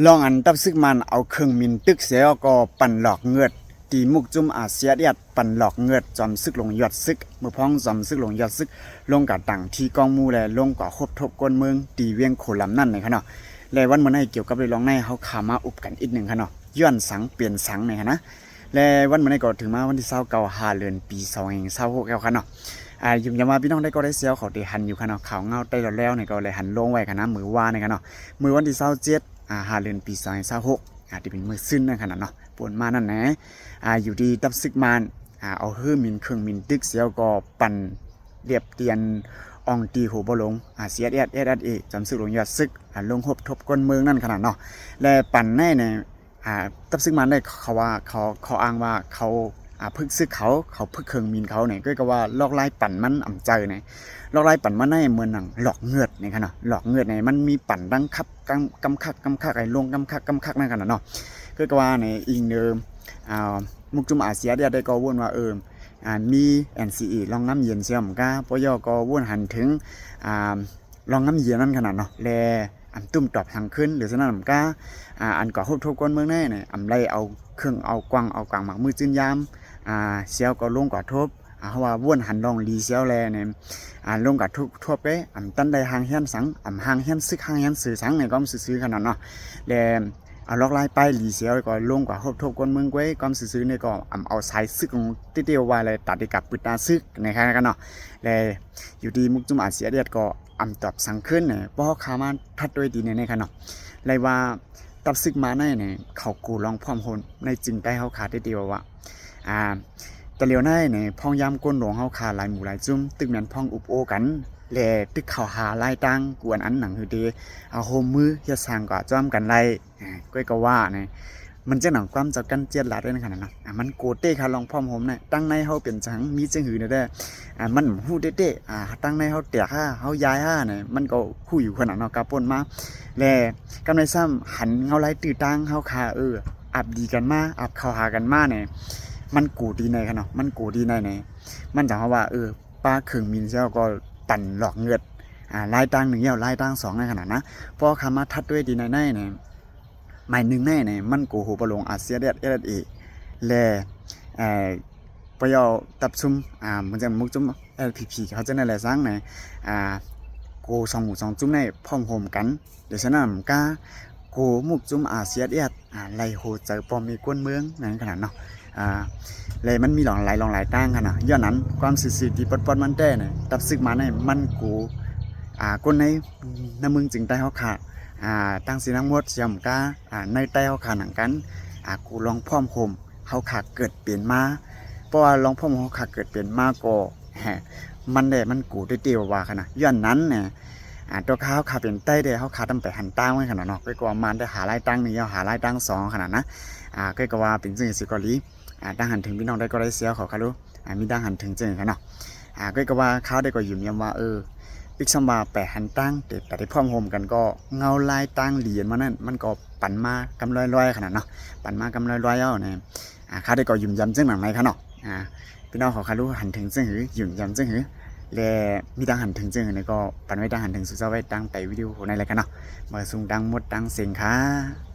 ลองอันตับซึกมันเอาเครื่องมินตึกเสียก็ปั่นหลอกเงือดตีมุกจุ่มอาเซียเดียดปั่นหลอกเงือดจอมซึกลงยอดซึกมือพ้องจอมซึกลงยอดซึกลงกับต่างที่กองมูแลลงกว่าคบทบก้นเมืองตีเวียงโขลำนั่นในขณะและวันมื้อนี้เกี่ยวกับเรื่องในเฮาขามาอุบกันอีกหนึ่งขณะย้อนสังเปลี่ยนสังในนะและวันมื้อนี้ก็ถึงมาวันที่29 เดือนปี2026แล้วขณะยุ่งยามาพี่น้องได้ก็ได้เสียวเขาได้หันอยู่ขณะข่าวเงาได้แล้วในก็เลยหันลงไว้ขณะมือว่าในขณะมือวันที่275 เดือนปี2026ที่เป็นมือซึ้นนั่นขนาดเนาะปวนมานั่นนะอยู่ดีตับซึกมันเอาเครื่องมินตึกเสียวก็ปั่นเรียบเตียนอองตีหูบ่ลงเสียดเอสเอจำซึกลงยอดซึกลงหบทบก้นเมืองนั่นขนาดเนาะและปั่นแน่เนี่ยตับซึกมันได้เขาว่าเขาอ้างว่าเขาพึกซึกเขาพึกเครื่องมินเขาเนี่ยก็ว่าลอกไล่ปั่นมันอ่ำใจเนี่ยลอกไล่ปั่นมันได้เหมือนหนังหลอกเงือดเนี่ยขนาดหลอกเงือดเนี่ยมันมีปั่นดังคับกำคักไอ้ลงกำคักนั่นขนาดเนาะก็ว่าในอิงเดิมมุกจุ่มอาเซียได้ก็วนว่ามี NCE ลองน้ำเย็นเสียมก้าปยก็วนหันถึงลองน้ำเย็นนั่นขนาดเนาะแลตุ้มตอบทางขึ้นหรือสนั่นก้าอันก่อฮุบทุกคนเมืองแน่เนี่ยไล่เอาเครื่องเอากวางหมักมือจื้นยามเสียวก็ลงก่อทบเพราะว่าวนหันลองลีเสียวแลเนี่ยลงกับทุกทั่วไปตั้นได้หางเฮียนสังหางเฮียนซึกหางเฮียนสื่อสังเนี่ยก็ซื้อขนาดเนาะแลเอาล็อกไล่ไปลีเสียวก็ลงกว่าฮุบทุกคนเมืองไว้ก็ซื้อเนี่ยก็เอาสายซึกของติเดียวว่าเลยตัดกับปืนตาซึกนะครับกันเนาะแลอยู่ดีมุกจุ่มอาเซียเดียดก็ตอบสั่งขึ้นเนี่ยเพราะขามาทัดด้วยดีในขนาดเลยว่าตับซึกมาในเนี่ยเขากูลองพร้อมคนในจึงได้เขาขาดได้เดียวว่าแต่เลียวในเนี่ยพองยามก้นหลวงเฮาขาหลายหมู่หลายจุ่มตึกแม่นพองอุบโอกันแลตึกเขาหาลายตังกวนอันหนังคือดีเอาโฮมมือเฮ็ดสร้างกว่าจ้อมกันไล่ก้อยก็ว่าเนี่ยมันจะหนังความจับกันเจียดหลาดด้วยขนาดนั้นมันโกเต้ค่ะลองพร้อมผมเนี่ยตั้งในเฮาเป็นจังมีจังหือได้มันฮู้เต้ตั้งในเฮาแตกเฮาย้ายเนี่ยมันก็ฮู้อยู่ขนาดเนาะกะป่นมาแลกำในซ้ำหันเฮาไล่ตื้อตังเฮาขาอับดีกันมาอับเข้าหากันมาเนี่ยมันกูดีในขนาดมันกูดีในมันจะว่าป้าเครื่องมินเจ้าก็ปั่นหลอกเงือดลายตังหนึ่งเหี่ยวลายตังสองในขนาดนะพอคำมาทัดด้วยดีในเนี่ยหมายหนึ่งเนี่ยมันกูหูประลงอาเซียเดียดแลปยอตับซุ่มมันจะมุกจุ่มLPP เขาจะในแหล่สร้างเนี่ยกูสองหมู่สองจุ่มในพร้อมโฮมกันเดี๋ยวฉะนั้นก้ากูมุกจุ่มอาเซียเดียดไล่โหเจอปอมมีก้นเมืองในขนาดเนาะเลยมันมีหลายตั้งขนาดย้อนนั้นความสื่อที่ปดมันแต่เนี่ยตับซึกมาเนี่ยมันกูคนในน้ำมึงจึงใต้เขาขาดตั้งสีน้ำมดเสียมก้าในใต้เขาขาดหนังกันกูลองพร้อมโฮมเขาขาดเกิดเปลี่ยนมาเพราะว่าลองพร้อมเขาขาดเกิดเปลี่ยนมาก็มันได้มันกูได้เตียวว่าขนาดย้อนนั้นเนี่ยตัวเขาขาเป็นใต้เดียเขาขาตั้งแต่หันตั้งไว้ขนาดเนาะก็กว่ามันได้หาลายตั้งนี่หาลายตั้งสองขนาดนะก็ว่าเป็นสิ่งสิกอลีดังหันถึงพี่น้องได้ก็ได้เสียขอเขารู้มีดังหันถึงเจอกันเนาะก็ว่าเขาได้ก็ยุ่มยำว่าปิกซัมบาแปะหันตั้งแต่ที่พร้อมโฮมกันก็เงาลายตั้งเหรียญมานั่นมันก็ปั่นมากำลอยขนาดเนาะปั่นมากำลอยเนี่ยเขาได้ก็ยุ่มยำเจ้าหนังในเขาเนาะพี่น้องขอเขารู้หันถึงเจ้าหือยุ่มยำเจ้าหือและมีดังหันถึงเจ้าหือเนี่ยก็ปั่นไว้ดังหันถึงสุดเจ้าไว้ตั้งแต่วิดีโอในอะไรกันเนาะมาส่งดังหมดดังเสียงค่ะ